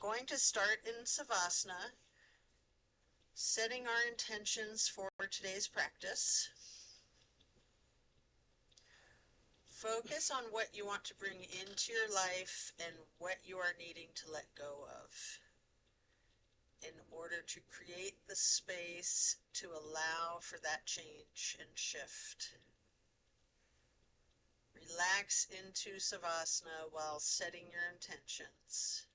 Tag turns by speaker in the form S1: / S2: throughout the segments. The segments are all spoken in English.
S1: going to start in Savasana, setting our intentions for today's practice. Focus on what you want to bring into your life and what you are needing to let go of in order to create the space to allow for that change and shift. Relax into Savasana while setting your intentions.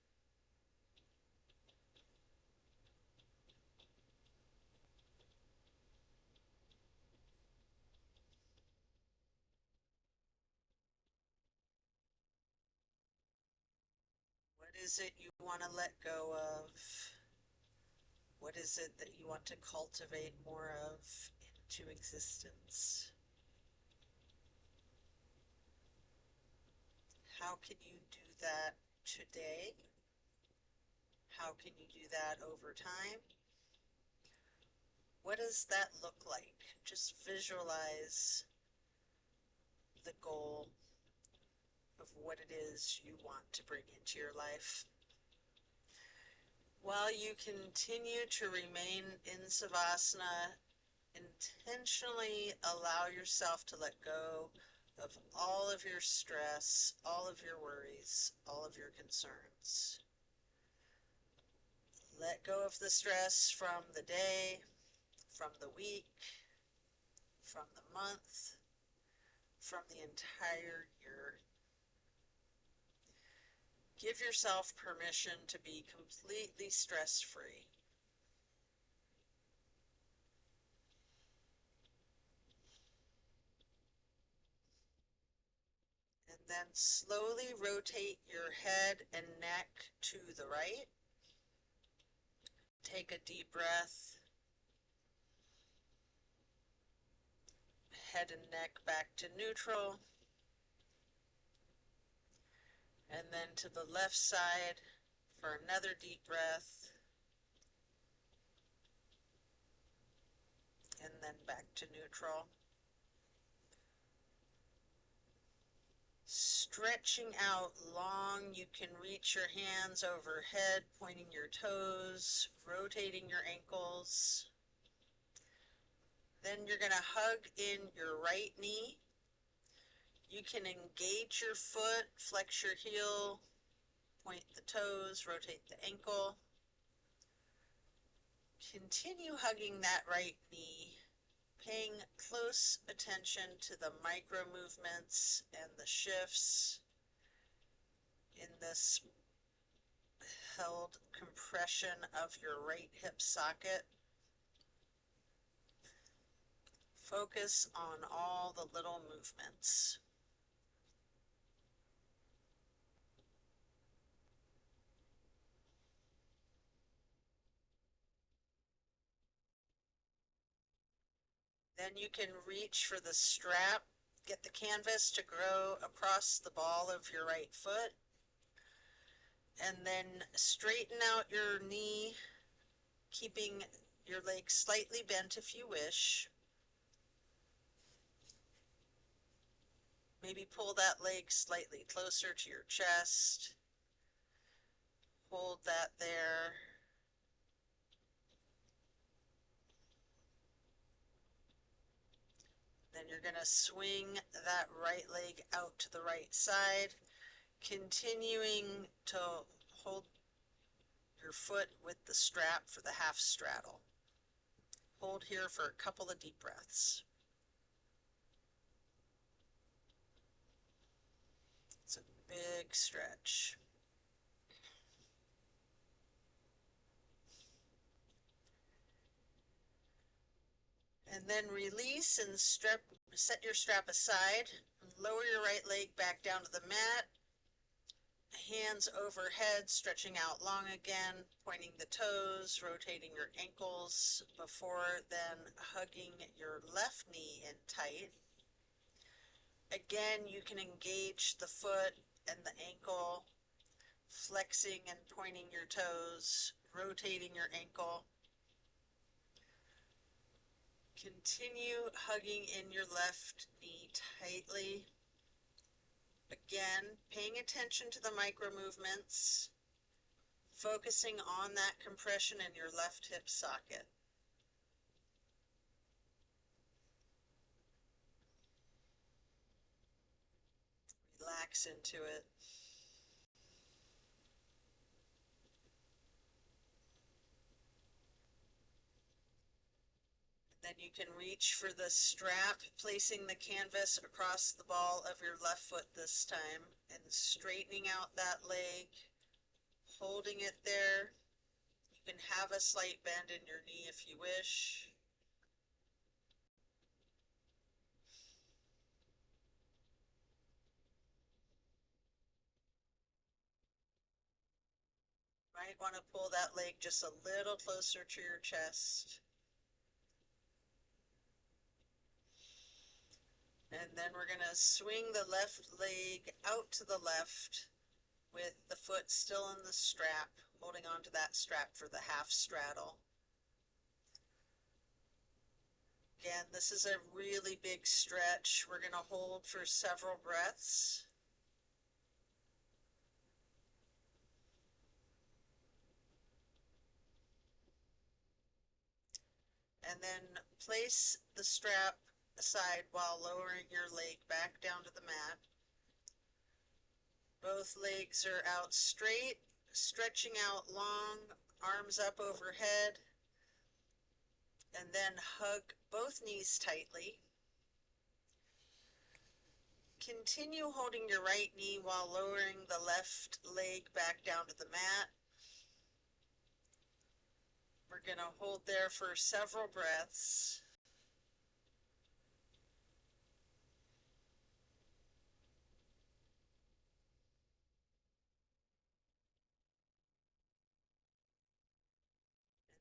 S1: What is it you want to let go of? What is it that you want to cultivate more of into existence? How can you do that today? How can you do that over time? What does that look like? Just visualize the goal of what it is you want to bring into your life. While you continue to remain in Savasana, intentionally allow yourself to let go of all of your stress, all of your worries, all of your concerns. Let go of the stress from the day, from the week, from the month, from the entire year. Give yourself permission to be completely stress-free. And then slowly rotate your head and neck to the right. Take a deep breath. Head and neck back to neutral. And then to the left side for another deep breath. And then back to neutral. Stretching out long, you can reach your hands overhead, pointing your toes, rotating your ankles. Then you're going to hug in your right knee. You can engage your foot, flex your heel, point the toes, rotate the ankle. Continue hugging that right knee, paying close attention to the micro movements and the shifts in this held compression of your right hip socket. Focus on all the little movements. Then you can reach for the strap, get the canvas to grow across the ball of your right foot, and then straighten out your knee, keeping your leg slightly bent if you wish. Maybe pull that leg slightly closer to your chest. Hold that there. Then you're going to swing that right leg out to the right side, continuing to hold your foot with the strap for the half straddle. Hold here for a couple of deep breaths. It's a big stretch. And then release and set your strap aside. Lower your right leg back down to the mat. Hands overhead, stretching out long again, pointing the toes, rotating your ankles before then hugging your left knee in tight. Again, you can engage the foot and the ankle, flexing and pointing your toes, rotating your ankle. Continue hugging in your left knee tightly. Again, paying attention to the micro movements, focusing on that compression in your left hip socket. Relax into it. Then you can reach for the strap, placing the canvas across the ball of your left foot this time and straightening out that leg, holding it there. You can have a slight bend in your knee if you wish. Might want to pull that leg just a little closer to your chest. And then we're going to swing the left leg out to the left with the foot still in the strap, holding on to that strap for the half straddle. Again, this is a really big stretch. We're going to hold for several breaths. And then place the strap aside while lowering your leg back down to the mat. Both legs are out straight, stretching out long, arms up overhead, and then hug both knees tightly. Continue holding your right knee while lowering the left leg back down to the mat. We're going to hold there for several breaths.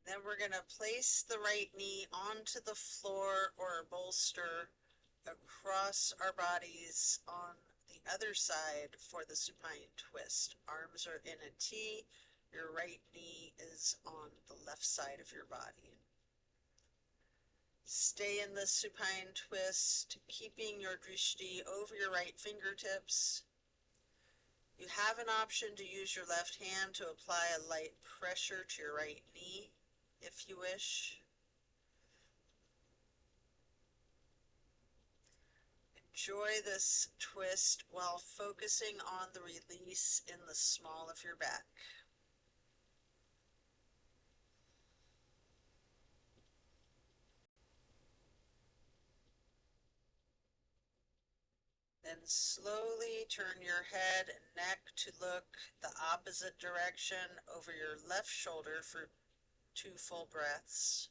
S1: Then we're going to place the right knee onto the floor or a bolster across our bodies on the other side for the supine twist. Arms are in a T. Your right knee is on the left side of your body. Stay in the supine twist, keeping your drishti over your right fingertips. You have an option to use your left hand to apply a light pressure to your right knee, if you wish. Enjoy this twist while focusing on the release in the small of your back. Then slowly turn your head and neck to look the opposite direction over your left shoulder for 2 full breaths.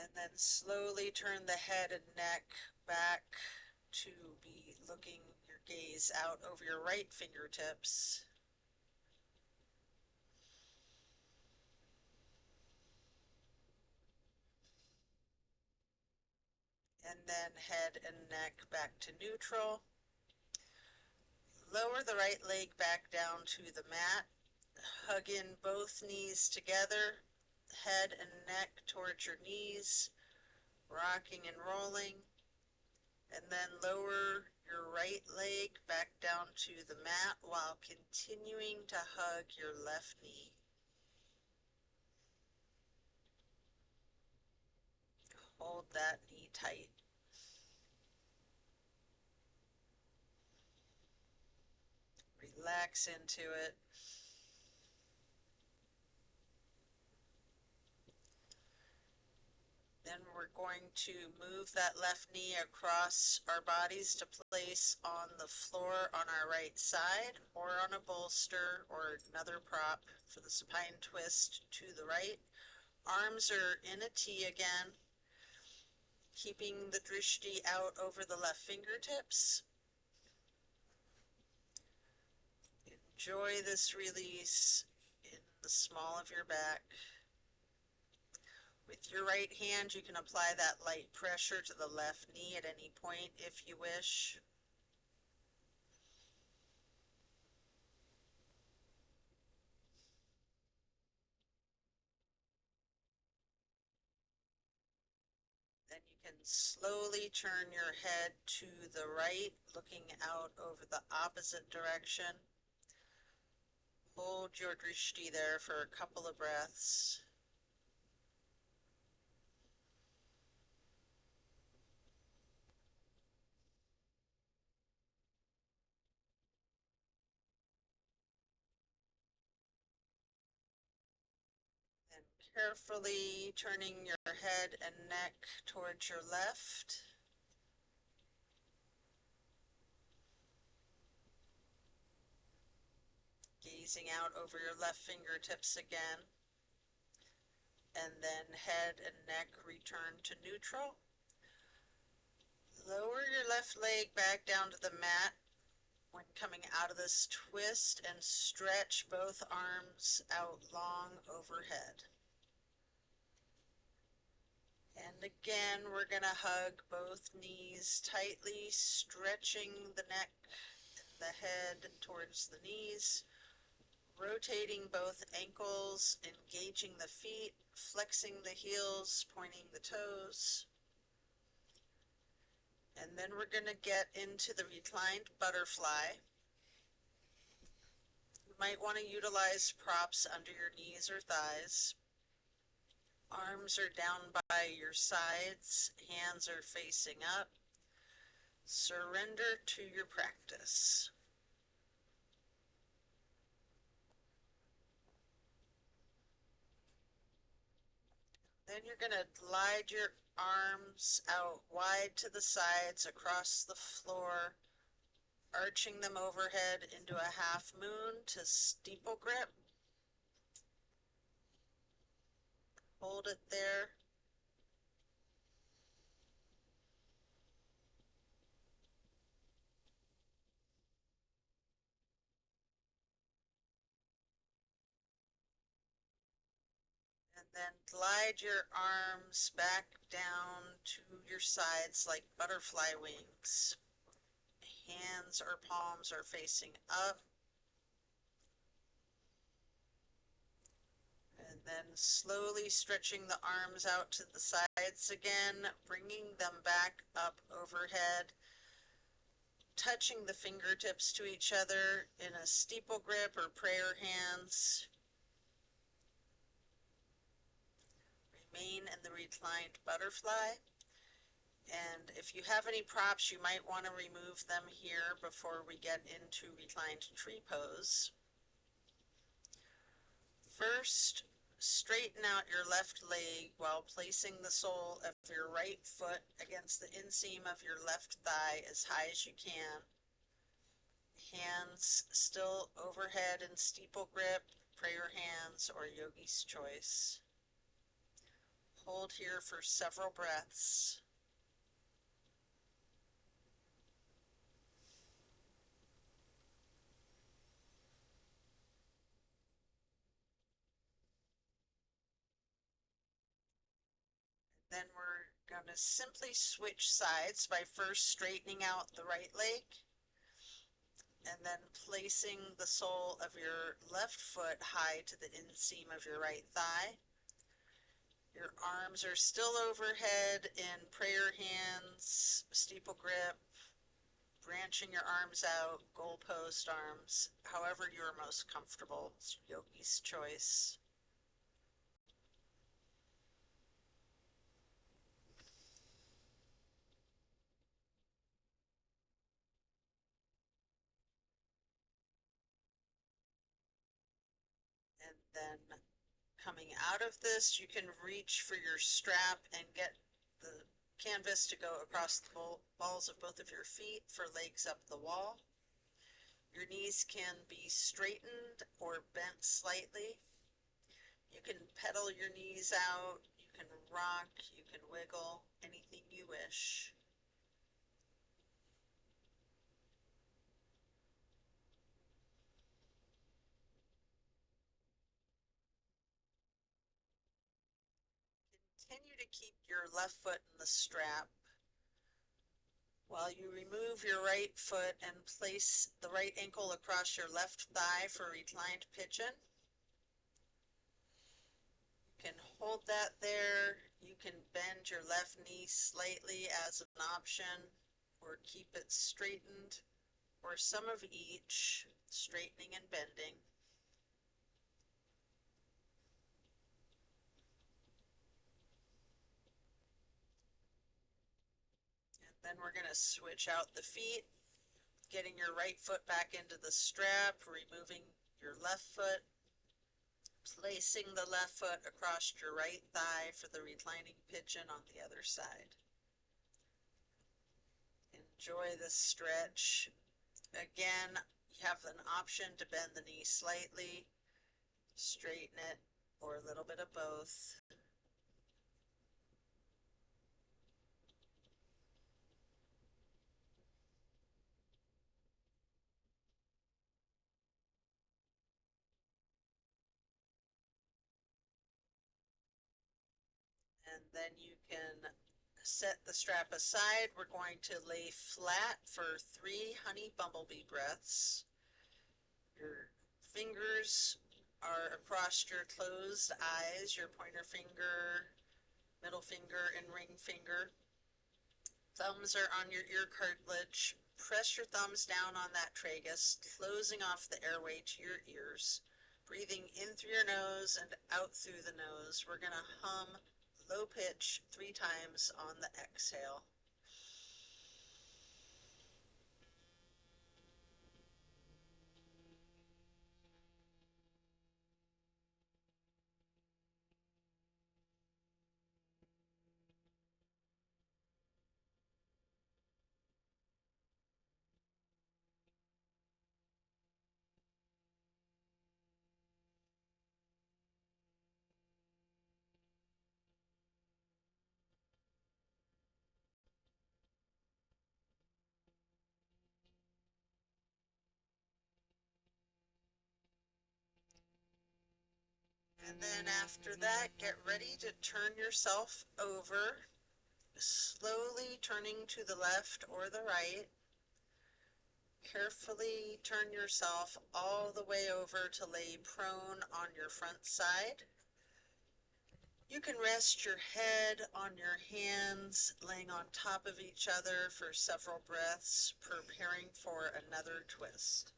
S1: And then slowly turn the head and neck back to be looking your gaze out over your right fingertips. And then head and neck back to neutral. Lower the right leg back down to the mat. Hug in both knees together, head and neck towards your knees, rocking and rolling. And then lower your right leg back down to the mat while continuing to hug your left knee. Hold that knee tight. Relax into it. Then we're going to move that left knee across our bodies to place on the floor on our right side or on a bolster or another prop for the supine twist to the right. Arms are in a T again, keeping the drishti out over the left fingertips. Enjoy this release in the small of your back. With your right hand, you can apply that light pressure to the left knee at any point if you wish. can slowly turn your head to the right, looking out over the opposite direction. Hold your drishti there for a couple of breaths. And carefully turning your head and neck towards your left. Gazing out over your left fingertips again. And then head and neck return to neutral. Lower your left leg back down to the mat when coming out of this twist and stretch both arms out long overhead. And again, we're going to hug both knees tightly, stretching the neck and the head towards the knees. Rotating both ankles, engaging the feet, flexing the heels, pointing the toes. And then we're going to get into the reclined butterfly. You might want to utilize props under your knees or thighs. Arms are down by your sides, hands are facing up. Surrender to your practice. Then you're going to glide your arms out wide to the sides across the floor, arching them overhead into a half moon to steeple grip. Hold it there. And then glide your arms back down to your sides like butterfly wings. Hands or palms are facing up. And then slowly stretching the arms out to the sides again, bringing them back up overhead, touching the fingertips to each other in a steeple grip or prayer hands. Remain in the reclined butterfly. And if you have any props, you might want to remove them here before we get into reclined tree pose. First, straighten out your left leg while placing the sole of your right foot against the inseam of your left thigh as high as you can. Hands still overhead in steeple grip, prayer hands, or yogi's choice. Hold here for several breaths. Then we're going to simply switch sides by first straightening out the right leg and then placing the sole of your left foot high to the inseam of your right thigh. Your arms are still overhead in prayer hands, steeple grip, branching your arms out, goalpost arms, however you're most comfortable. It's yogi's choice. And then coming out of this, you can reach for your strap and get the canvas to go across the balls of both of your feet for legs up the wall. Your knees can be straightened or bent slightly. You can pedal your knees out, you can rock, you can wiggle, anything you wish. Continue to keep your left foot in the strap while you remove your right foot and place the right ankle across your left thigh for reclined pigeon. You can hold that there. You can bend bend your left knee slightly as an option, or keep it straightened, or some of each, straightening and bending. And then we're going to switch out the feet, getting your right foot back into the strap, removing your left foot, placing the left foot across your right thigh for the reclining pigeon on the other side. Enjoy the stretch. Again, you have an option to bend the knee slightly, straighten it, or a little bit of both. And then you can set the strap aside. We're going to lay flat for 3 honey bumblebee breaths. Your fingers are across your closed eyes, your pointer finger, middle finger, and ring finger. Thumbs are on your ear cartilage. Press your thumbs down on that tragus, closing off the airway to your ears. Breathing in through your nose and out through the nose. We're going to hum low pitch 3 times on the exhale. And then after that, get ready to turn yourself over, slowly turning to the left or the right. Carefully turn yourself all the way over to lay prone on your front side. You can rest your head on your hands, laying on top of each other for several breaths, preparing for another twist.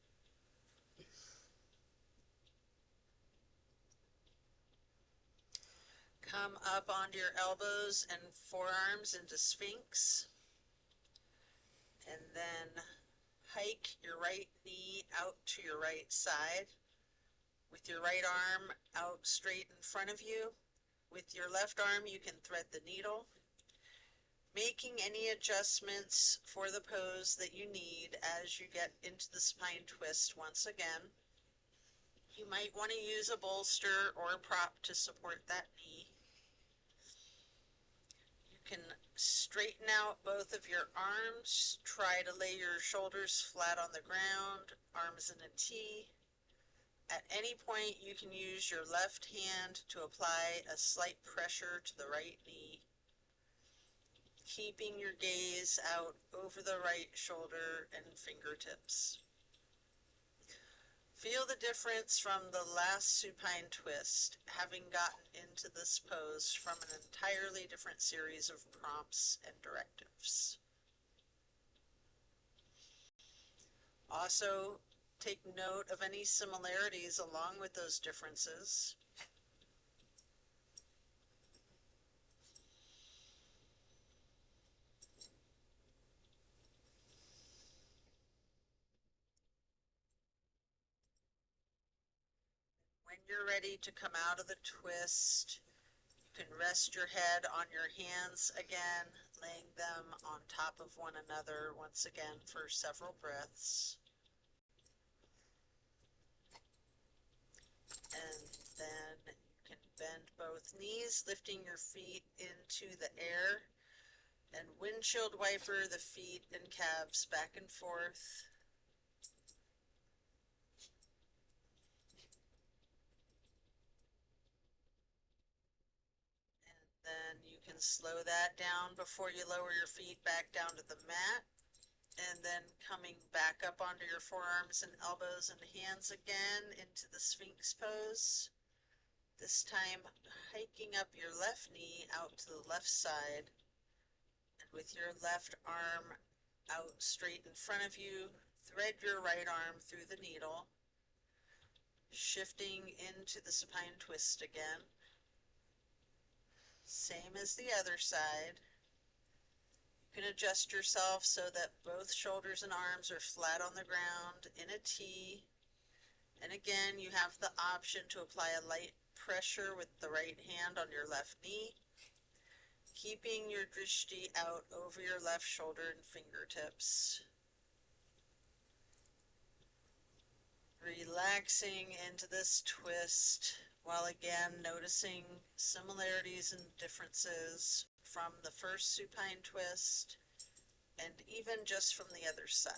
S1: Come up onto your elbows and forearms into Sphinx. And then hike your right knee out to your right side. With your right arm out straight in front of you. With your left arm, you can thread the needle. Making any adjustments for the pose that you need as you get into the spine twist once again. You might want to use a bolster or a prop to support that knee. You can straighten out both of your arms. Try to lay your shoulders flat on the ground, arms in a T. At any point, you can use your left hand to apply a slight pressure to the right knee, keeping your gaze out over the right shoulder and fingertips. Feel the difference from the last supine twist, having gotten into this pose from an entirely different series of prompts and directives. Also, take note of any similarities along with those differences. When you're ready to come out of the twist, you can rest your head on your hands again, laying them on top of one another once again for several breaths. And then you can bend both knees, lifting your feet into the air, and windshield wiper the feet and calves back and forth. Then you can slow that down before you lower your feet back down to the mat. And then coming back up onto your forearms and elbows and hands again into the Sphinx pose. This time, hiking up your left knee out to the left side, and with your left arm out straight in front of you, thread your right arm through the needle, shifting into the supine twist again. Same as the other side. You can adjust yourself so that both shoulders and arms are flat on the ground in a T. And again, you have the option to apply a light pressure with the right hand on your left knee, keeping your drishti out over your left shoulder and fingertips. Relaxing into this twist while again noticing similarities and differences from the first supine twist and even just from the other side.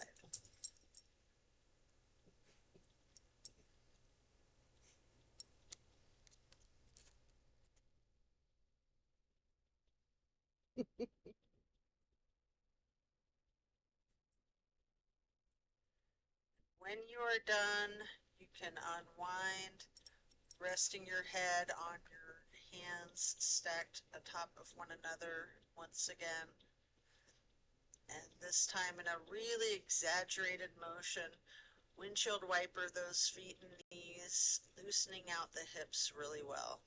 S1: When you are done, you can unwind, resting your head on your hands stacked atop of one another once again. And this time in a really exaggerated motion, windshield wiper those feet and knees, loosening out the hips really well.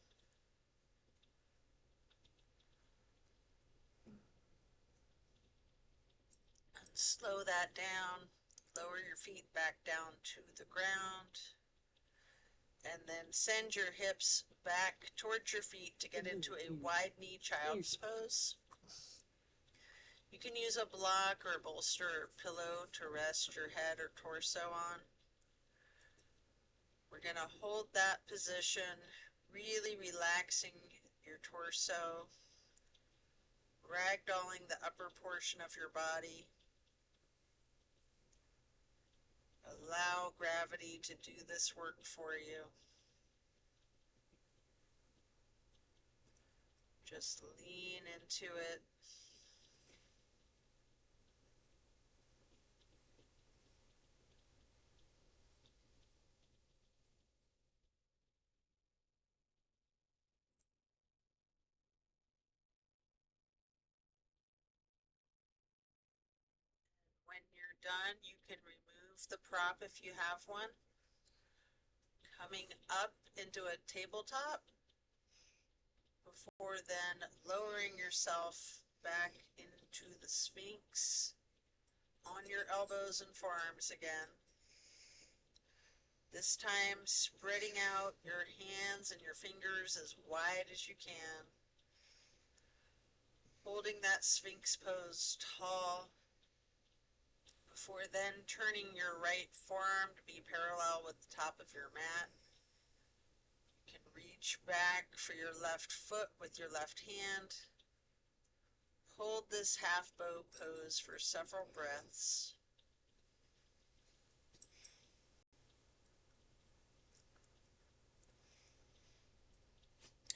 S1: And slow that down, lower your feet back down to the ground, and then send your hips back towards your feet to get into a wide knee child's pose. You can use a block or a bolster or pillow to rest your head or torso on. We're going to hold that position, really relaxing your torso, ragdolling the upper portion of your body. Allow gravity to do this work for you. Just lean into it. When you're done, you can remove the prop if you have one. Coming up into a tabletop before then lowering yourself back into the Sphinx on your elbows and forearms again. This time spreading out your hands and your fingers as wide as you can. Holding that Sphinx pose tall. Before then turning your right forearm to be parallel with the top of your mat. You can reach back for your left foot with your left hand. Hold this half bow pose for several breaths.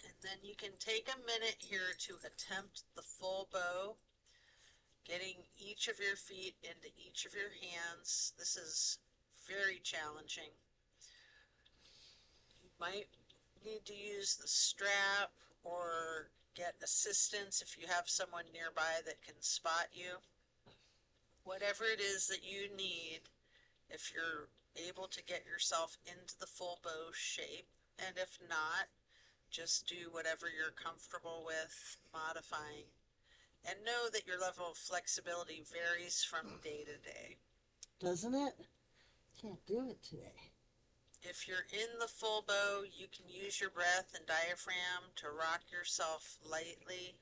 S1: And then you can take a minute here to attempt the full bow, getting each of your feet into each of your hands. This is very challenging. You might need to use the strap or get assistance if you have someone nearby that can spot you. Whatever it is that you need, if you're able to get yourself into the full bow shape, and if not, just do whatever you're comfortable with modifying. And know that your level of flexibility varies from day to day.
S2: Doesn't it? Can't do it today.
S1: If you're in the full bow, you can use your breath and diaphragm to rock yourself lightly,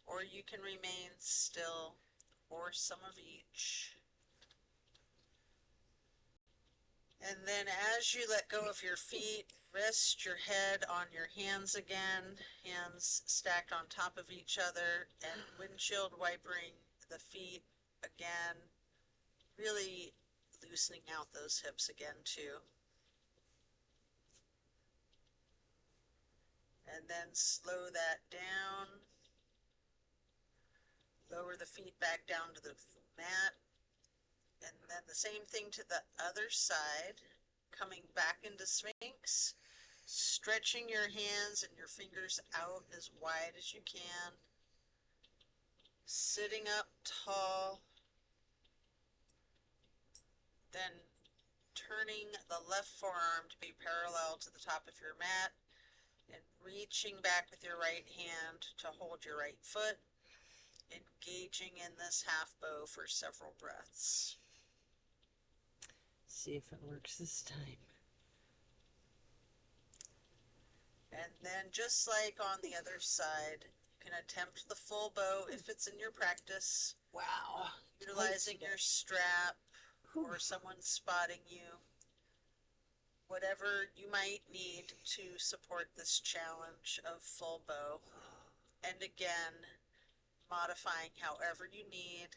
S1: or you can remain still, or some of each. And then as you let go of your feet, rest your head on your hands again, hands stacked on top of each other, and windshield wipering the feet again, really loosening out those hips again too. And then slow that down. Lower the feet back down to the mat. And then the same thing to the other side, coming back into Sphinx. Stretching your hands and your fingers out as wide as you can. Sitting up tall. Then turning the left forearm to be parallel to the top of your mat and reaching back with your right hand to hold your right foot, engaging in this half bow for several breaths.
S2: See if it works this time.
S1: And then just like on the other side, you can attempt the full bow if it's in your practice.
S2: Wow.
S1: Utilizing your strap or someone spotting you. Whatever you might need to support this challenge of full bow. And again, modifying however you need.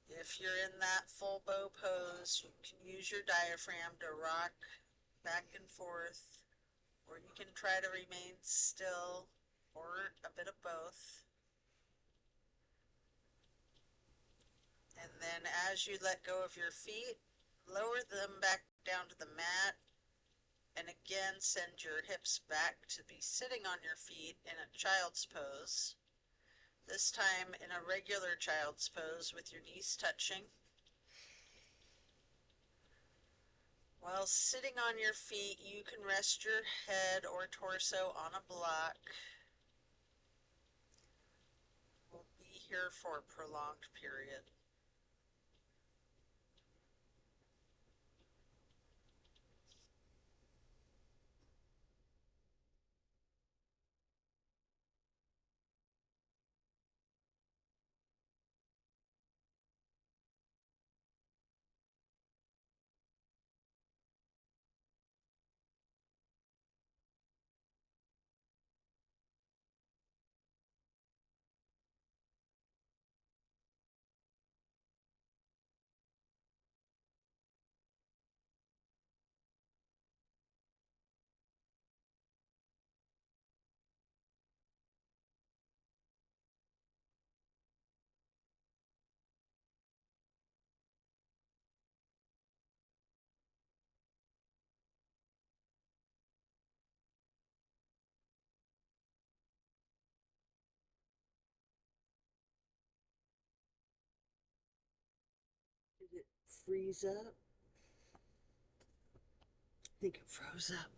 S1: If you're in that full bow pose, you can use your diaphragm to rock back and forth, or you can try to remain still, or a bit of both. And then as you let go of your feet, lower them back down to the mat, and again send your hips back to be sitting on your feet in a child's pose. This time in a regular child's pose with your knees touching. While sitting on your feet, you can rest your head or torso on a block. We'll be here for a prolonged period.
S2: Did it freeze up? I think it froze up.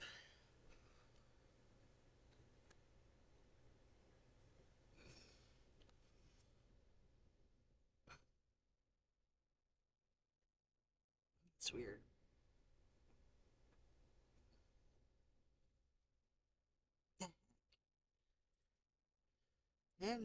S2: It's weird. Hello.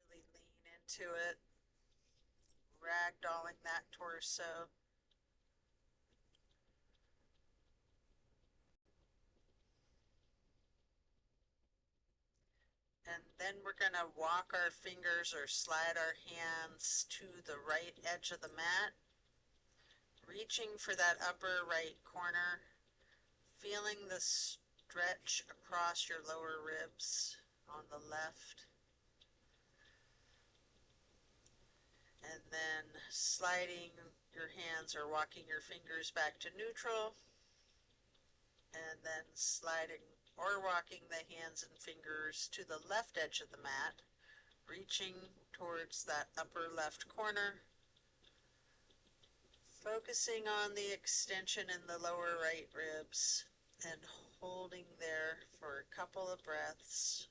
S1: Really lean into it, ragdolling that torso. And then we're going to walk our fingers or slide our hands to the right edge of the mat, reaching for that upper right corner, feeling the stretch across your lower ribs on the left. And then sliding your hands or walking your fingers back to neutral, and then sliding or walking the hands and fingers to the left edge of the mat, reaching towards that upper left corner, focusing on the extension in the lower right ribs and holding there for a couple of breaths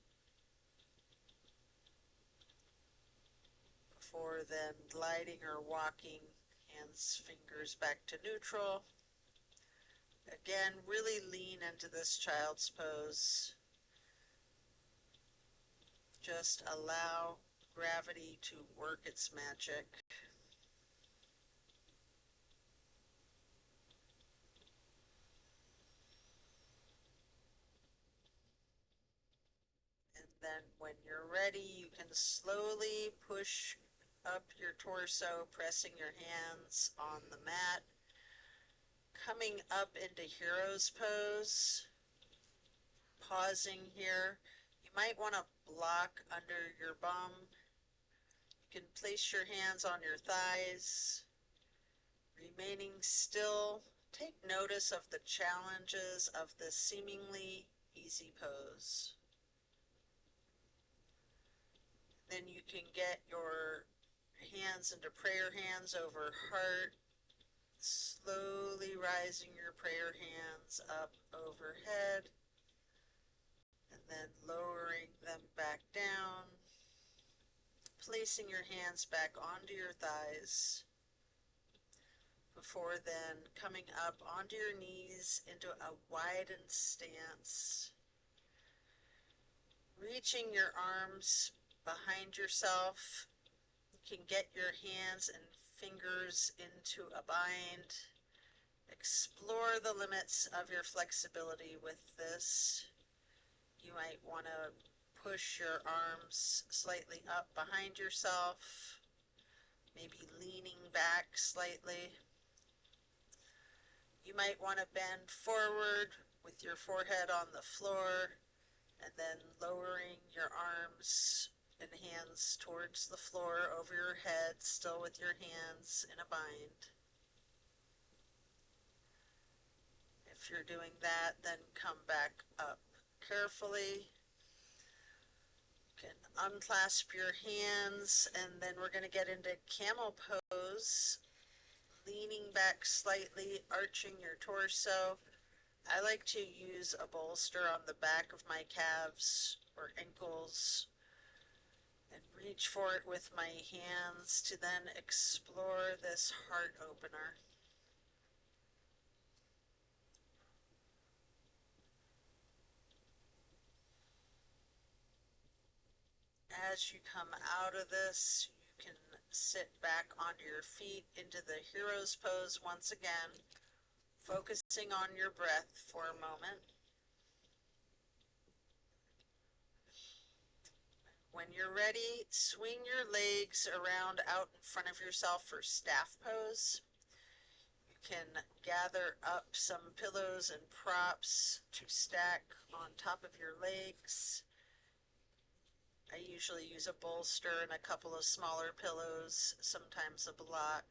S1: before then gliding or walking hands, fingers back to neutral. Again, really lean into this child's pose. Just allow gravity to work its magic. And then when When you're ready, you can slowly push up your torso, pressing your hands on the mat, coming up into hero's pose, pausing here. You might want to block under your bum. You can place your hands on your thighs, remaining still. Take notice of the challenges of this seemingly easy pose. Then you can get your hands into prayer hands over heart, slowly rising your prayer hands up overhead, and then lowering them back down, placing your hands back onto your thighs, before then coming up onto your knees into a widened stance, reaching your arms behind yourself. You can get your hands and fingers into a bind. Explore the limits of your flexibility with this. You might want to push your arms slightly up behind yourself, maybe leaning back slightly. You might want to bend forward with your forehead on the floor and then lowering your arms and hands towards the floor over your head, still with your hands in a bind. If you're doing that, then come back up carefully. You can unclasp your hands, and then we're going to get into camel pose, leaning back slightly, arching your torso. I like to use a bolster on the back of my calves or ankles and reach for it with my hands to then explore this heart opener. As you come out of this, you can sit back onto your feet into the hero's pose once again, focusing on your breath for a moment. When you're ready, swing your legs around out in front of yourself for staff pose. You can gather up some pillows and props to stack on top of your legs. I usually use a bolster and a couple of smaller pillows, sometimes a block.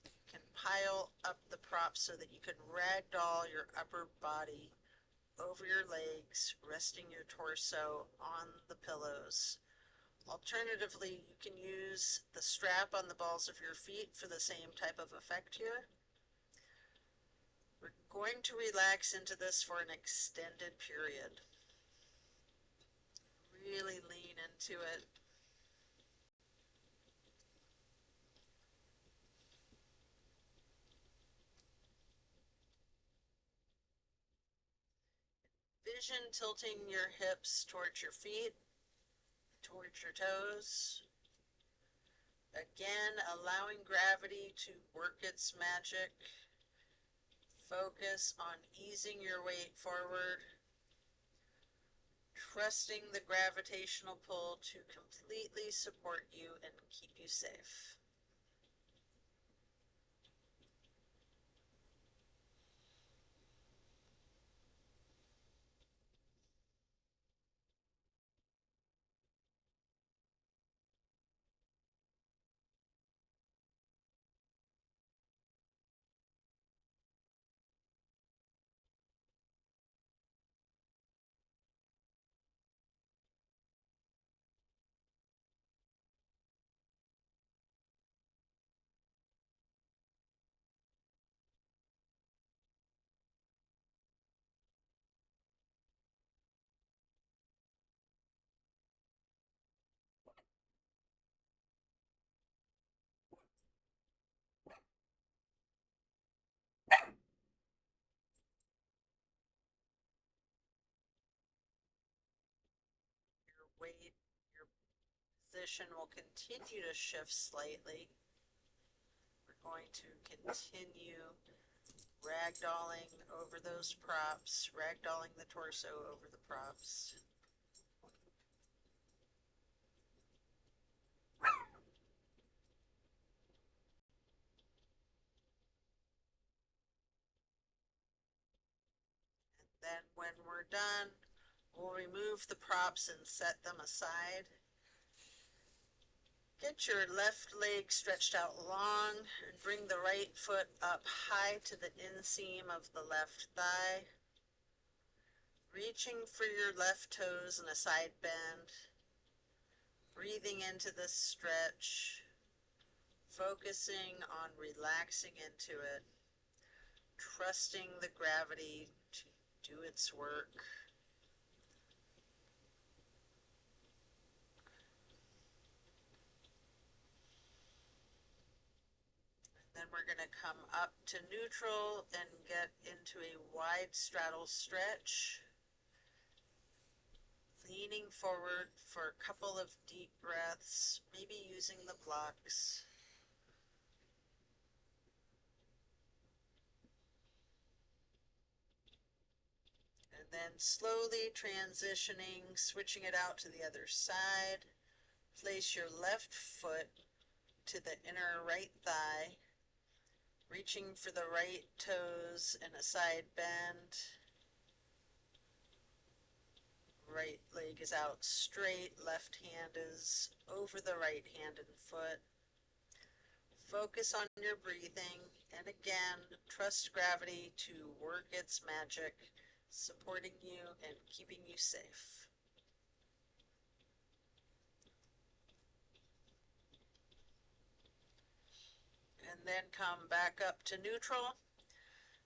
S1: You can pile up the props so that you can ragdoll your upper body over your legs, resting your torso on the pillows. Alternatively, you can use the strap on the balls of your feet for the same type of effect here. We're going to relax into this for an extended period. Really lean into it. Vision tilting your hips towards your feet, towards your toes. Again, allowing gravity to work its magic. Focus on easing your weight forward, trusting the gravitational pull to completely support you and keep you safe. Your weight, your position will continue to shift slightly. We're going to continue ragdolling over those props, ragdolling the torso over the props. then when we're done, we'll remove the props and set them aside. Get your left leg stretched out long and bring the right foot up high to the inseam of the left thigh. Reaching for your left toes in a side bend. Breathing into this stretch. Focusing on relaxing into it. Trusting the gravity to do its work. Then we're going to come up to neutral and get into a wide straddle stretch. Leaning forward for a couple of deep breaths, maybe using the blocks. And then slowly transitioning, switching it out to the other side. Place your left foot to the inner right thigh, reaching for the right toes in a side bend. Right leg is out straight, left hand is over the right hand and foot. Focus on your breathing, and again, trust gravity to work its magic, supporting you and keeping you safe. And then come back up to neutral,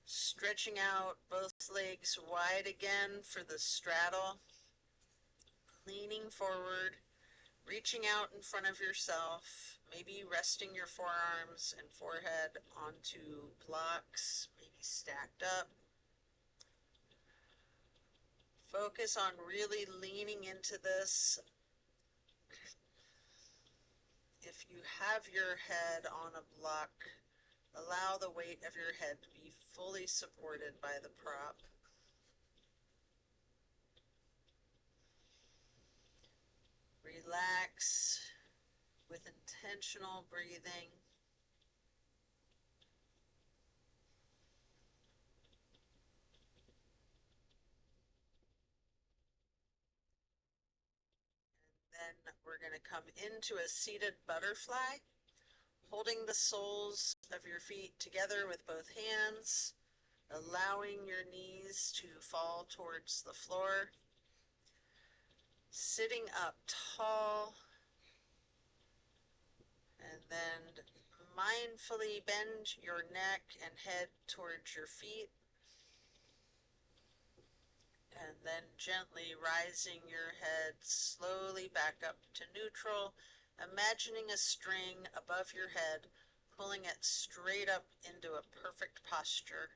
S1: stretching out both legs wide again for the straddle, leaning forward, reaching out in front of yourself, maybe resting your forearms and forehead onto blocks, maybe stacked up. Focus on really leaning into this. If you have your head on a block, allow the weight of your head to be fully supported by the prop. Relax with intentional breathing. Then we're going to come into a seated butterfly, holding the soles of your feet together with both hands, allowing your knees to fall towards the floor. Sitting up tall, and then mindfully bend your neck and head towards your feet. And then gently rising your head slowly back up to neutral, imagining a string above your head, pulling it straight up into a perfect posture.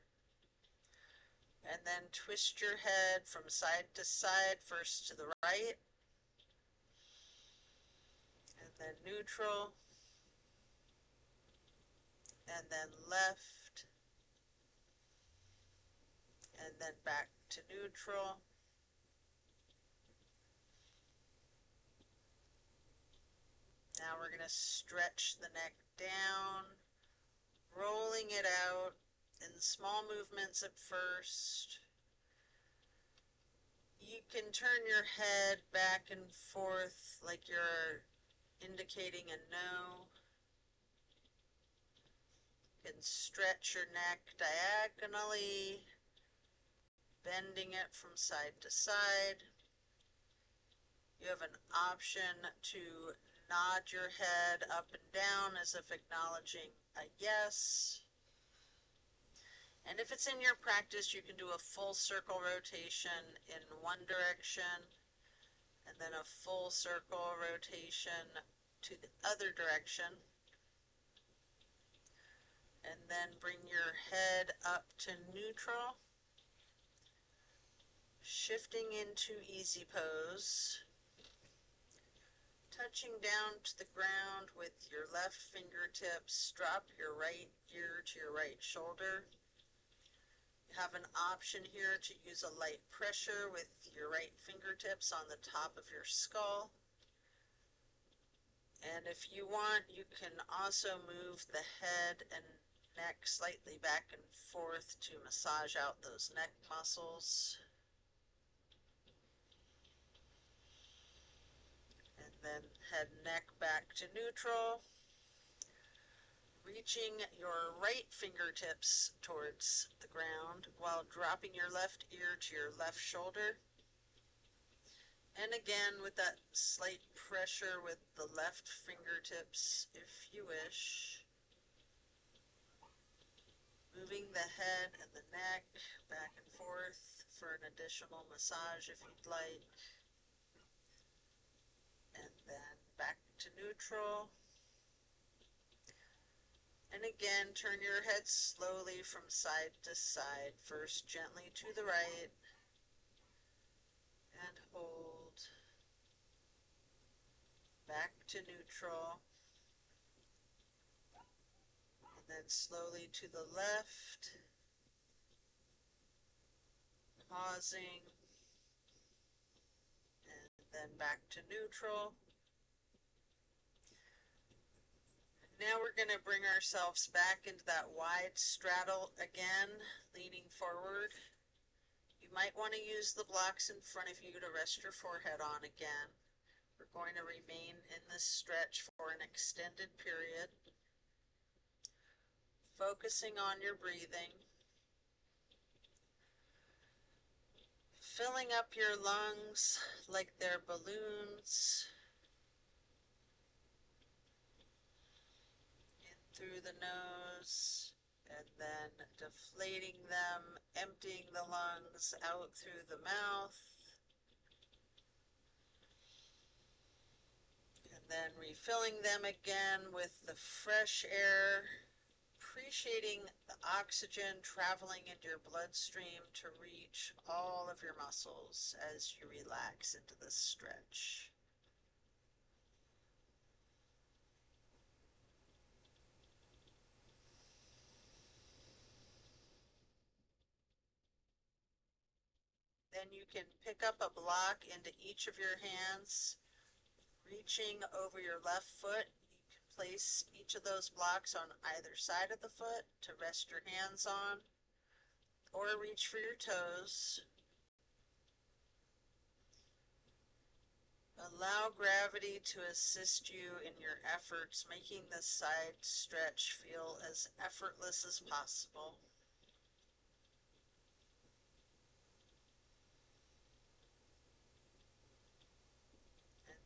S1: And then twist your head from side to side, first to the right, and then neutral, and then left, and then back to neutral. Now we're going to stretch the neck down, rolling it out in small movements at first. You can turn your head back and forth like you're indicating a no. You can stretch your neck diagonally, bending it from side to side. You have an option to nod your head up and down as if acknowledging a yes. And if it's in your practice, you can do a full circle rotation in one direction, and then a full circle rotation to the other direction. And then bring your head up to neutral, shifting into easy pose. Touching down to the ground with your left fingertips, drop your right ear to your right shoulder. You have an option here to use a light pressure with your right fingertips on the top of your skull. And if you want, you can also move the head and neck slightly back and forth to massage out those neck muscles. then head and neck back to neutral. Reaching your right fingertips towards the ground while dropping your left ear to your left shoulder. And again, with that slight pressure with the left fingertips, if you wish. Moving the head and the neck back and forth for an additional massage if you'd like. And then back to neutral. And again, turn your head slowly from side to side. First gently to the right. And hold. Back to neutral. And then slowly to the left. Pausing. And then back to neutral. Now we're going to bring ourselves back into that wide straddle again, leaning forward. You might want to use the blocks in front of you to rest your forehead on again. We're going to remain in this stretch for an extended period. Focusing on your breathing. Filling up your lungs like they're balloons. Through the nose, and then deflating them, emptying the lungs out through the mouth, and then refilling them again with the fresh air, appreciating the oxygen traveling into your bloodstream to reach all of your muscles as you relax into this stretch. Then you can pick up a block into each of your hands, reaching over your left foot. You can place each of those blocks on either side of the foot to rest your hands on, or reach for your toes. Allow gravity to assist you in your efforts, making this side stretch feel as effortless as possible.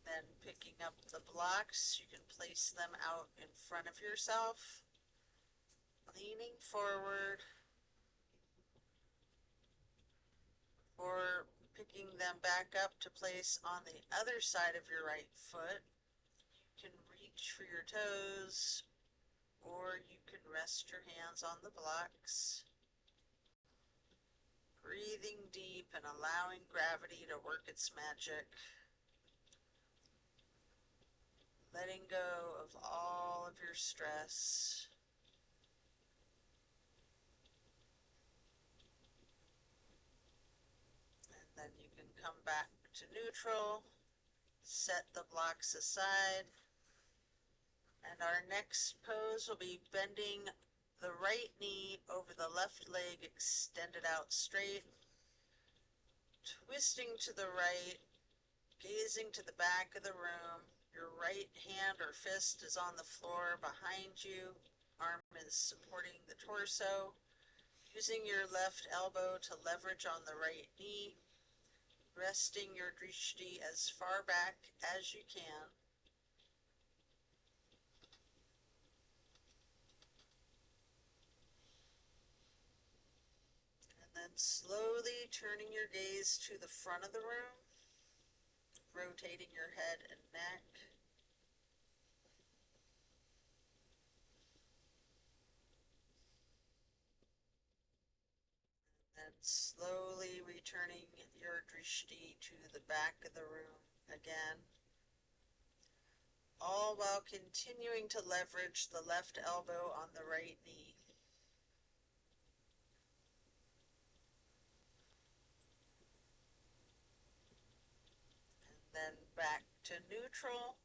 S1: Then picking up the blocks, you can place them out in front of yourself, leaning forward, or picking them back up to place on the other side of your right foot. You can reach for your toes, or you can rest your hands on the blocks. Breathing deep and allowing gravity to work its magic. Letting go of all of your stress. And then you can come back to neutral, set the blocks aside, and our next pose will be bending the right knee over the left leg extended out straight, twisting to the right, gazing to the back of the room. Your right hand or fist is on the floor behind you. Arm is supporting the torso. Using your left elbow to leverage on the right knee. Resting your drishti as far back as you can. And then slowly turning your gaze to the front of the room. Rotating your head and neck. And slowly returning your drishti to the back of the room again. All while continuing to leverage the left elbow on the right knee. And then back to neutral.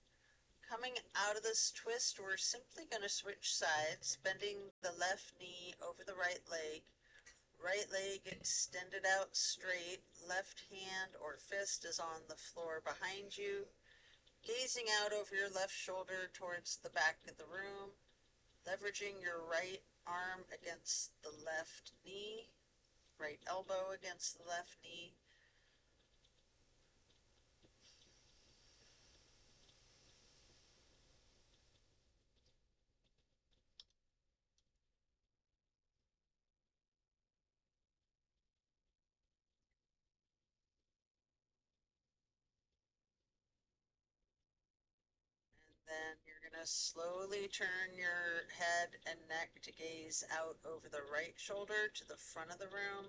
S1: Coming out of this twist, we're simply going to switch sides, bending the left knee over the right leg extended out straight, left hand or fist is on the floor behind you, Gazing out over your left shoulder towards the back of the room, leveraging your right arm against the left knee, right elbow against the left knee. Then you're going to slowly turn your head and neck to gaze out over the right shoulder to the front of the room.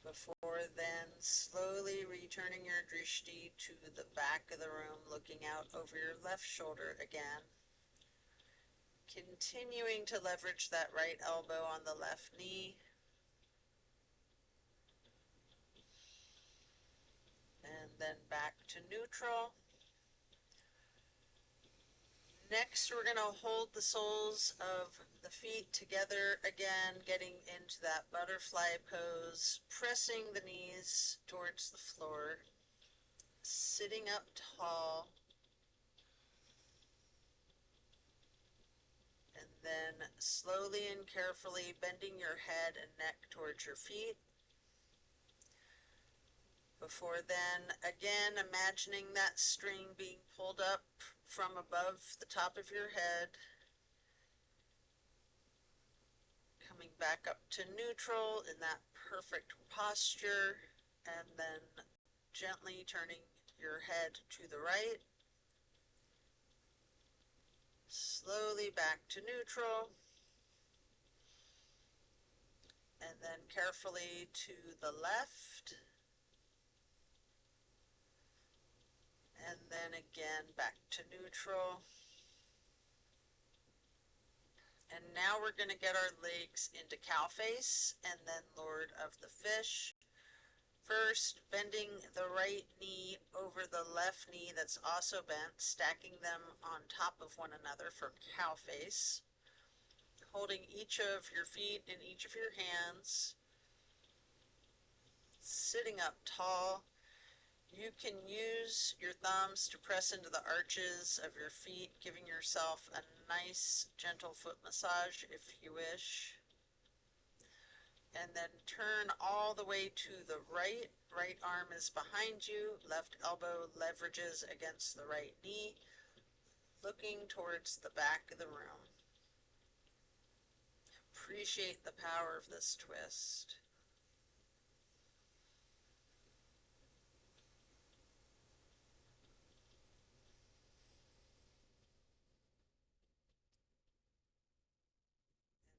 S1: Before then slowly returning your drishti to the back of the room, looking out over your left shoulder again. Continuing to leverage that right elbow on the left knee. And then back to neutral. Next, we're going to hold the soles of the feet together again, getting into that butterfly pose, pressing the knees towards the floor, sitting up tall, and then slowly and carefully bending your head and neck towards your feet. Before then, again, imagining that string being pulled up from above the top of your head, coming back up to neutral in that perfect posture, and then gently turning your head to the right, slowly back to neutral, and then carefully to the left, and then again back to neutral. And now we're going to get our legs into cow face and then Lord of the Fish. First, bending the right knee over the left knee that's also bent, stacking them on top of one another for cow face. Holding each of your feet in each of your hands. Sitting up tall. You can use your thumbs to press into the arches of your feet, giving yourself a nice gentle foot massage if you wish. And then turn all the way to the right. Right arm is behind you, left elbow leverages against the right knee, looking towards the back of the room. Appreciate the power of this twist.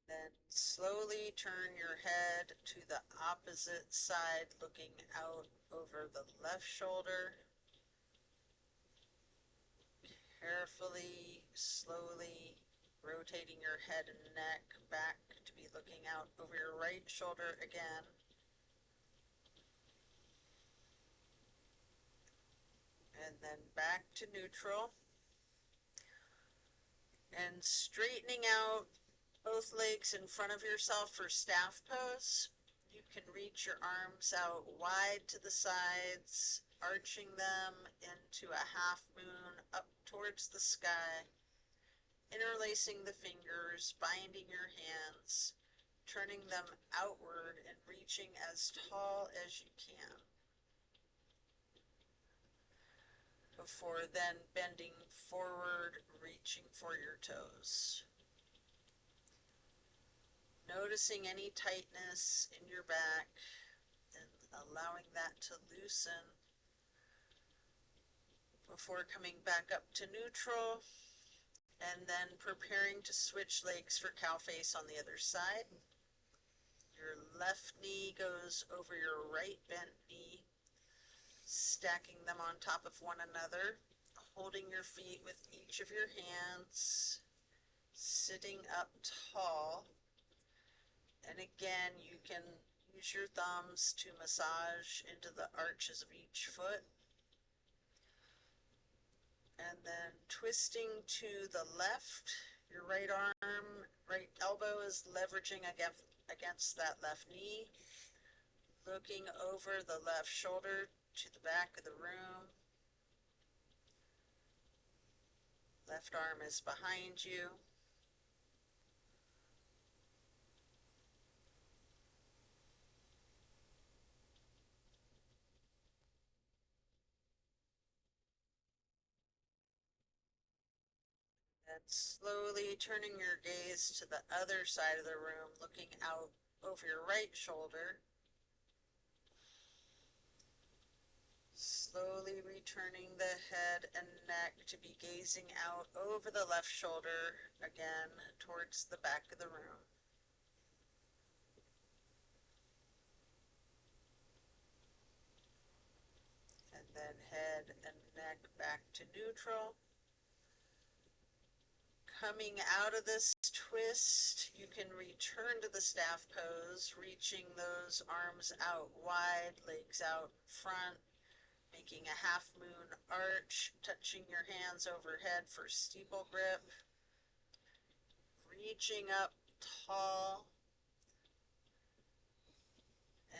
S1: Then slowly turn your head to the opposite side, looking out over the left shoulder. Carefully, slowly rotating your head and neck back to be looking out over your right shoulder again. And then back to neutral. And straightening out both legs in front of yourself for staff pose. You can reach your arms out wide to the sides, arching them into a half moon up towards the sky, interlacing the fingers, binding your hands, turning them outward and reaching as tall as you can. Before then bending forward, reaching for your toes. Noticing any tightness in your back and allowing that to loosen before coming back up to neutral and then preparing to switch legs for cow face on the other side. Your left knee goes over your right bent knee, stacking them on top of one another, holding your feet with each of your hands, sitting up tall. And again, you can use your thumbs to massage into the arches of each foot. And then twisting to the left, your right arm, right elbow is leveraging against that left knee. Looking over the left shoulder to the back of the room. Left arm is behind you. And slowly turning your gaze to the other side of the room, looking out over your right shoulder. Slowly returning the head and neck to be gazing out over the left shoulder again towards the back of the room. And then head and neck back to neutral. Coming out of this twist, you can return to the staff pose, reaching those arms out wide, legs out in front, making a half moon arch, touching your hands overhead for steeple grip, reaching up tall,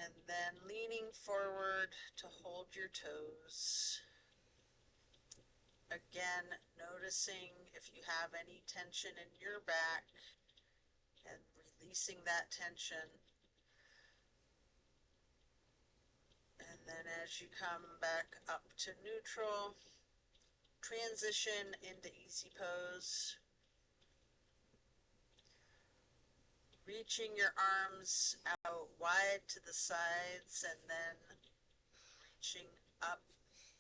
S1: and then leaning forward to hold your toes. Again, noticing if you have any tension in your back and releasing that tension. And then as you come back up to neutral, transition into easy pose. Reaching your arms out wide to the sides and then reaching up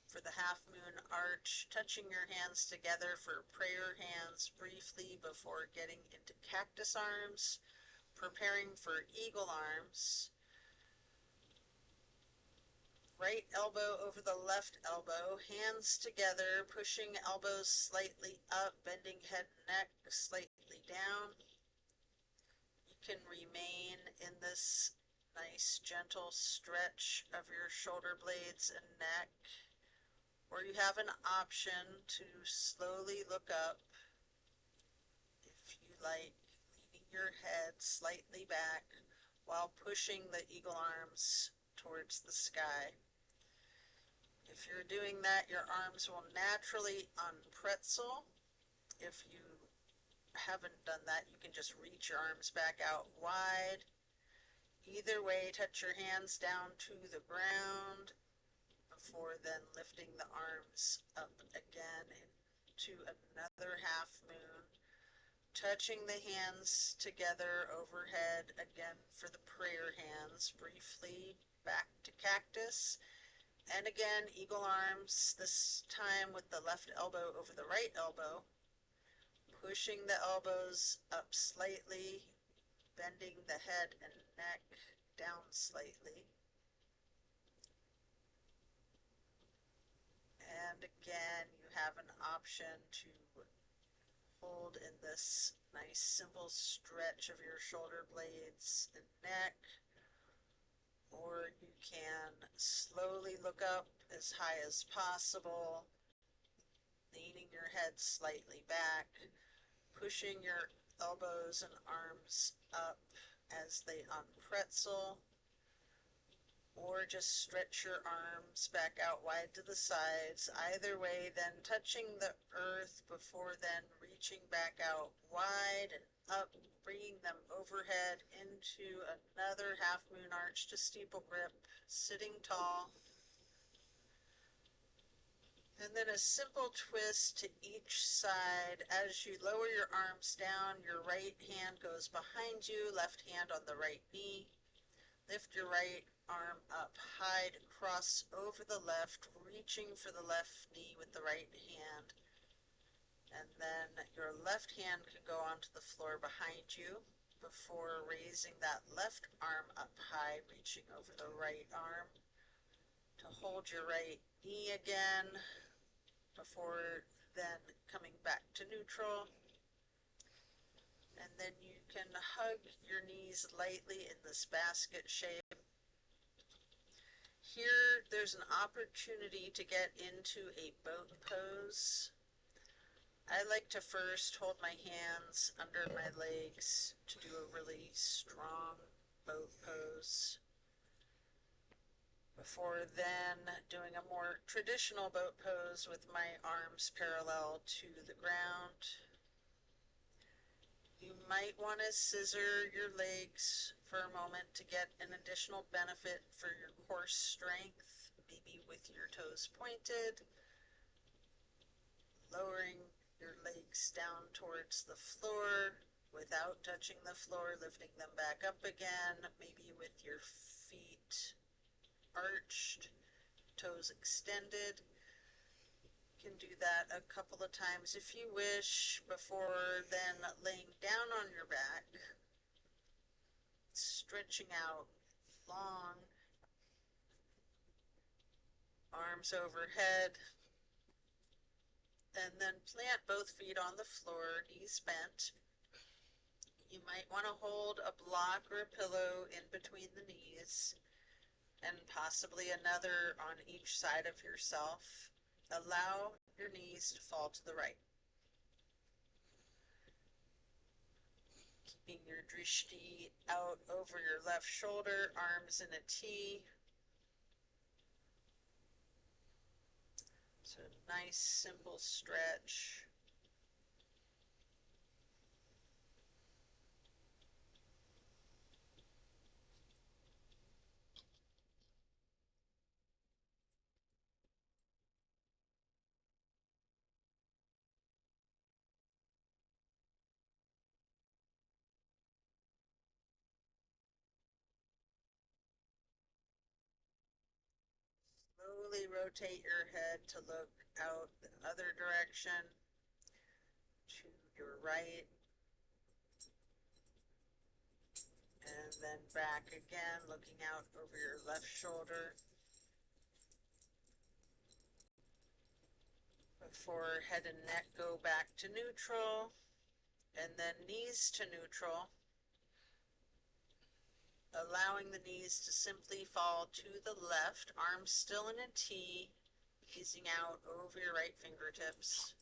S1: for the half moon arch, touching your hands together for prayer hands briefly before getting into cactus arms, preparing for eagle arms. Right elbow over the left elbow, hands together, pushing elbows slightly up, bending head and neck slightly down. You can remain in this nice gentle stretch of your shoulder blades and neck, or you have an option to slowly look up if you like, leaning your head slightly back while pushing the eagle arms towards the sky. If you're doing that, your arms will naturally unpretzel. If you haven't done that, you can just reach your arms back out wide. Either way, touch your hands down to the ground before then lifting the arms up again into another half moon. Touching the hands together overhead again for the prayer hands briefly, back to cactus. And again, eagle arms, this time with the left elbow over the right elbow, pushing the elbows up slightly, bending the head and neck down slightly. And again, you have an option to hold in this nice simple stretch of your shoulder blades and neck, or you can slowly look up as high as possible, leaning your head slightly back, pushing your elbows and arms up as they unpretzel, or just stretch your arms back out wide to the sides. Either way, then touching the earth before then reaching back out wide and up, bringing them overhead into another half moon arch to steeple grip, sitting tall. And then a simple twist to each side. As you lower your arms down, your right hand goes behind you, left hand on the right knee. Lift your right arm up high to cross over the left, reaching for the left knee with the right hand. And then your left hand can go onto the floor behind you before raising that left arm up high, reaching over the right arm to hold your right knee again before then coming back to neutral. And then you can hug your knees lightly in this basket shape. Here, there's an opportunity to get into a boat pose. I like to first hold my hands under my legs to do a really strong boat pose. before then doing a more traditional boat pose with my arms parallel to the ground. You might want to scissor your legs for a moment to get an additional benefit for your core strength, maybe with your toes pointed, lowering your legs down towards the floor without touching the floor, lifting them back up again, maybe with your feet arched, toes extended. You can do that a couple of times if you wish, before then laying down on your back, stretching out long, arms overhead, and then plant both feet on the floor, knees bent. You might want to hold a block or a pillow in between the knees, and possibly another on each side of yourself. Allow your knees to fall to the right. Keeping your drishti out over your left shoulder, arms in a T. So nice simple stretch. Slowly rotate your head to look out the other direction, to your right, and then back again, looking out over your left shoulder. Before head and neck go back to neutral, and then knees to neutral, allowing the knees to simply fall to the left, arms still in a T, easing out over your right fingertips.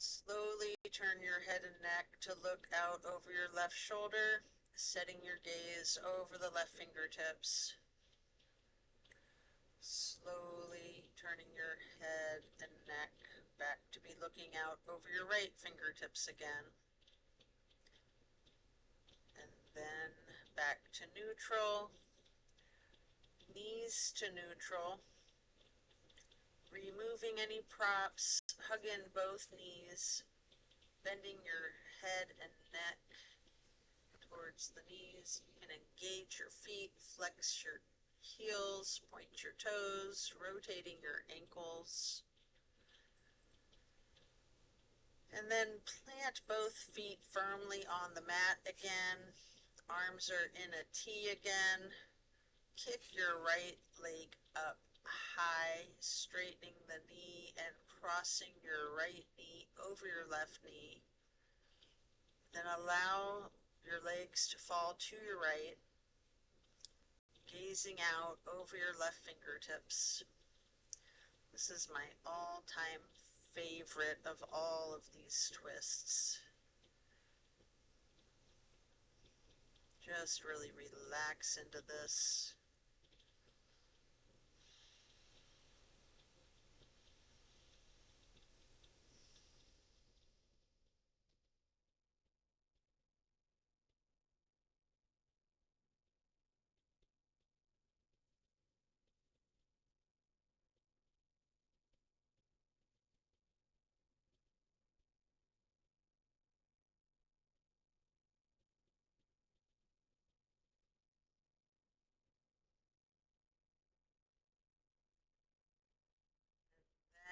S1: Slowly turn your head and neck to look out over your left shoulder, setting your gaze over the left fingertips. Slowly turning your head and neck back to be looking out over your right fingertips again. And then back to neutral, knees to neutral, removing any props, hug in both knees, bending your head and neck towards the knees. You can engage your feet, flex your heels, point your toes, rotating your ankles. And then plant both feet firmly on the mat again. Arms are in a T again. Kick your right leg up high, straightening the knee and crossing your right knee over your left knee. Then allow your legs to fall to your right, gazing out over your left fingertips. This is my all-time favorite of all of these twists. Just really relax into this.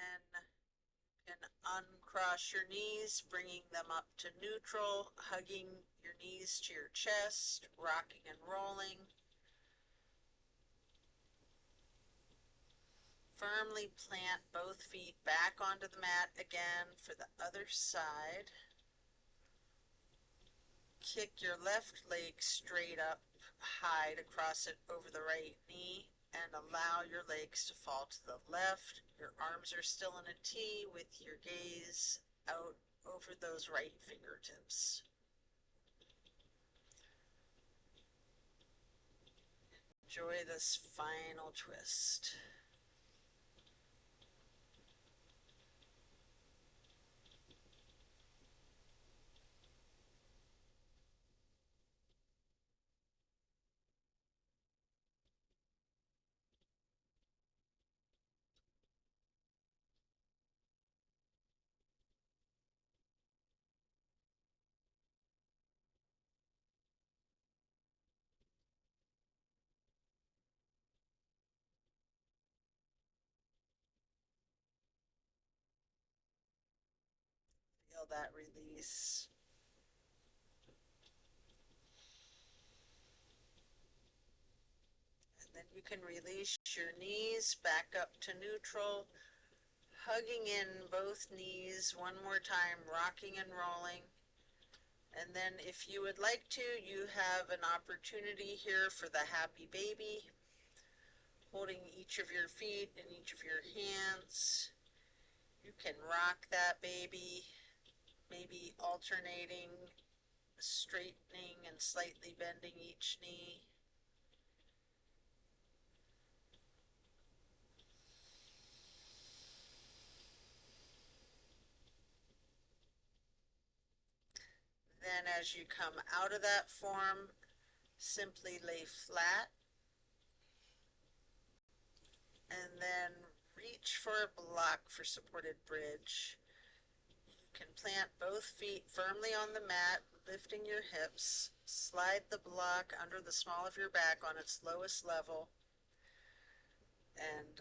S1: Then you can uncross your knees, bringing them up to neutral, hugging your knees to your chest, rocking and rolling. Firmly plant both feet back onto the mat again for the other side. Kick your left leg straight up high to cross it over the right knee and allow your legs to fall to the left. Your arms are still in a T with your gaze out over those right fingertips. Enjoy this final twist. Feel that release. And then you can release your knees back up to neutral, hugging in both knees one more time, rocking and rolling. And then if you would like to, you have an opportunity here for the happy baby, holding each of your feet in each of your hands. You can rock that baby, maybe alternating, straightening and slightly bending each knee. Then as you come out of that form, simply lay flat and then reach for a block for supported bridge. You can plant both feet firmly on the mat, lifting your hips. Slide the block under the small of your back on its lowest level and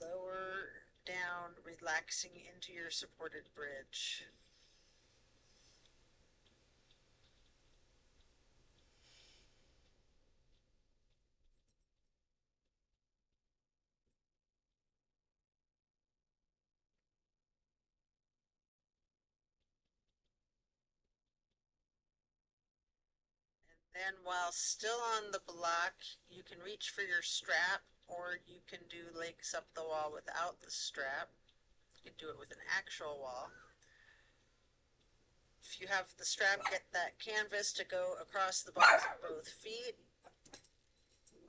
S1: lower down, relaxing into your supported bridge. Then while still on the block, you can reach for your strap, or you can do legs up the wall without the strap. You can do it with an actual wall. If you have the strap, get that canvas to go across the balls of both feet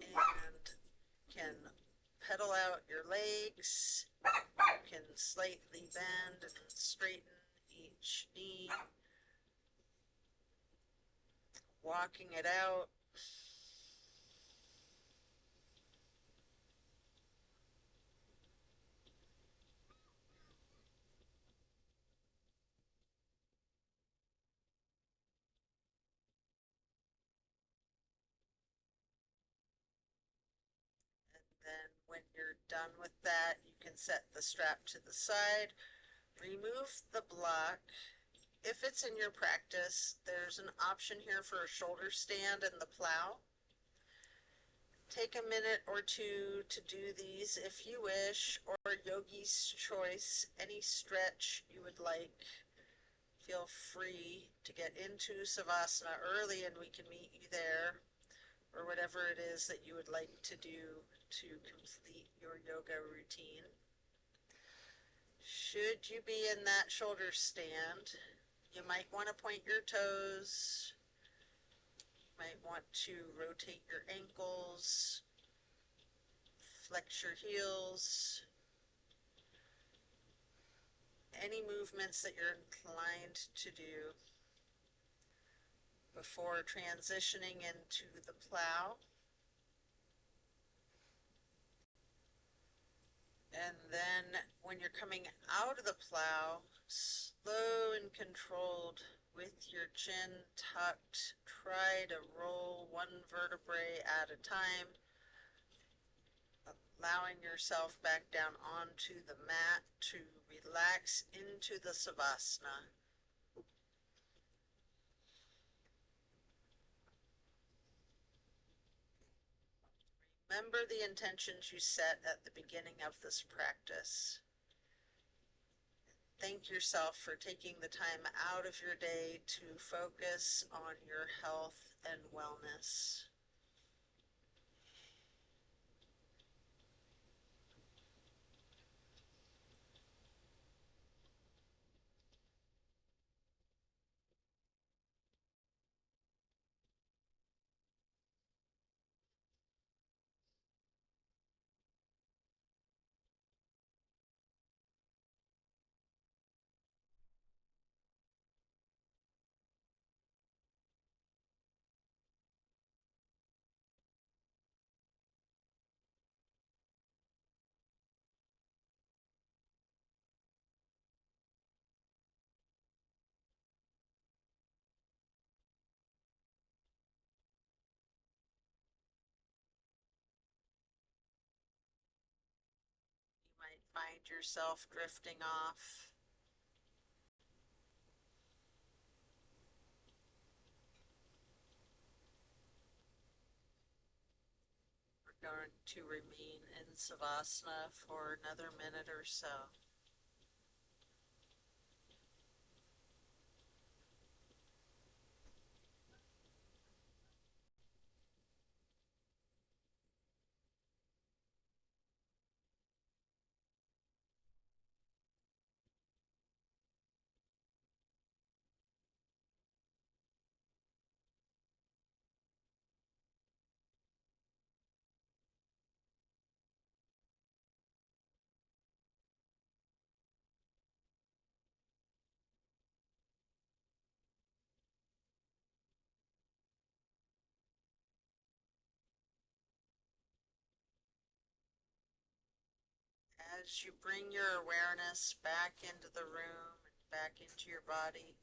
S1: and can pedal out your legs. You can slightly bend and straighten each knee, walking it out. Then when you're done with that, you can set the strap to the side, remove the block. If it's in your practice, there's an option here for a shoulder stand and the plow. Take a minute or two to do these if you wish, or yogi's choice, any stretch you would like. Feel free to get into Savasana early and we can meet you there, or whatever it is that you would like to do to complete your yoga routine. Should you be in that shoulder stand, you might want to point your toes, might want to rotate your ankles, flex your heels, any movements that you're inclined to do before transitioning into the plow. And then when you're coming out of the plow, slow and controlled with your chin tucked, try to roll one vertebrae at a time, allowing yourself back down onto the mat to relax into the Savasana. Remember the intentions you set at the beginning of this practice. thank yourself for taking the time out of your day to focus on your health and wellness. You might find yourself drifting off. We're going to remain in Savasana for another minute or so. As you bring your awareness back into the room and back into your body,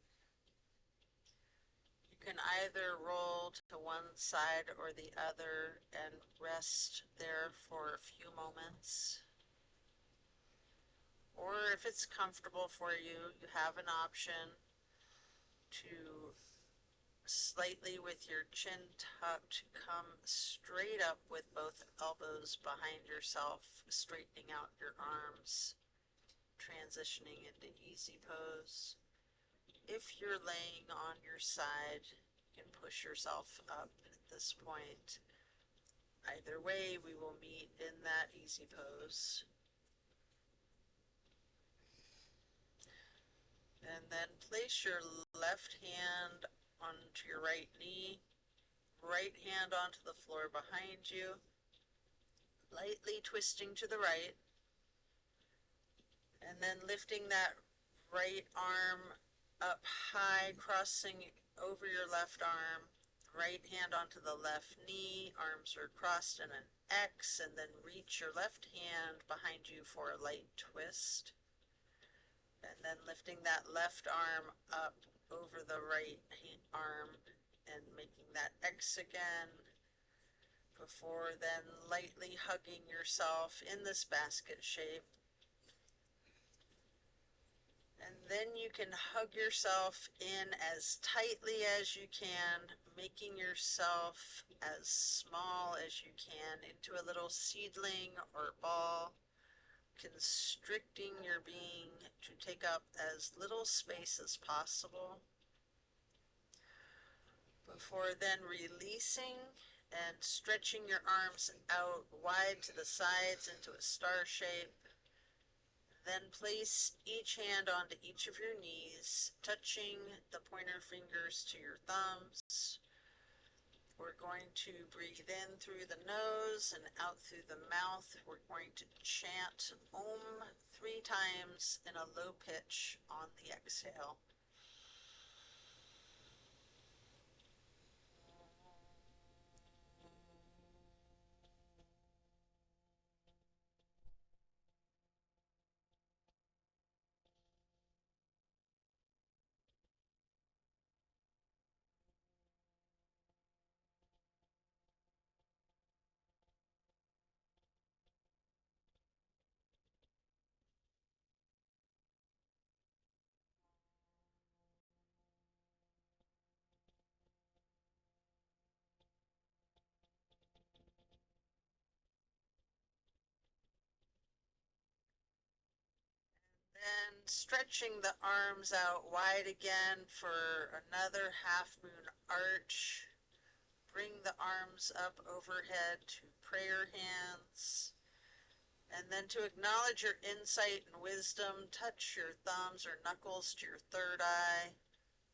S1: you can either roll to one side or the other and rest there for a few moments. Or if it's comfortable for you, you have an option to slightly with your chin tucked, come straight up with both elbows behind yourself, straightening out your arms, transitioning into easy pose. If you're laying on your side, you can push yourself up at this point. Either way, we will meet in that easy pose. And then place your left hand onto your right knee, right hand onto the floor behind you, lightly twisting to the right, and then lifting that right arm up high, crossing over your left arm, right hand onto the left knee, arms are crossed in an X, and then reach your left hand behind you for a light twist. And then lifting that left arm up over the right arm and making that X again, before then lightly hugging yourself in this basket shape. And then you can hug yourself in as tightly as you can, making yourself as small as you can into a little seedling or ball, constricting your being to take up as little space as possible, before then releasing and stretching your arms out wide to the sides into a star shape. Then place each hand onto each of your knees, touching the pointer fingers to your thumbs. We're going to breathe in through the nose and out through the mouth. We're going to chant Om 3 times in a low pitch on the exhale. stretching the arms out wide again for another half moon arch. Bring the arms up overhead to prayer hands. And then to acknowledge your insight and wisdom, touch your thumbs or knuckles to your third eye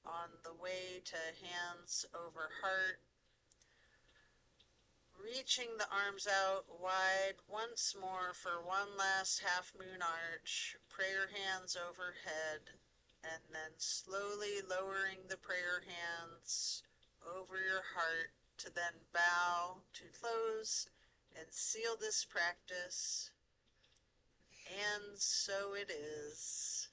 S1: on the way to hands over heart. Reaching the arms out wide once more for one last half moon arch, prayer hands overhead, and then slowly lowering the prayer hands over your heart to then bow to close and seal this practice. And so it is.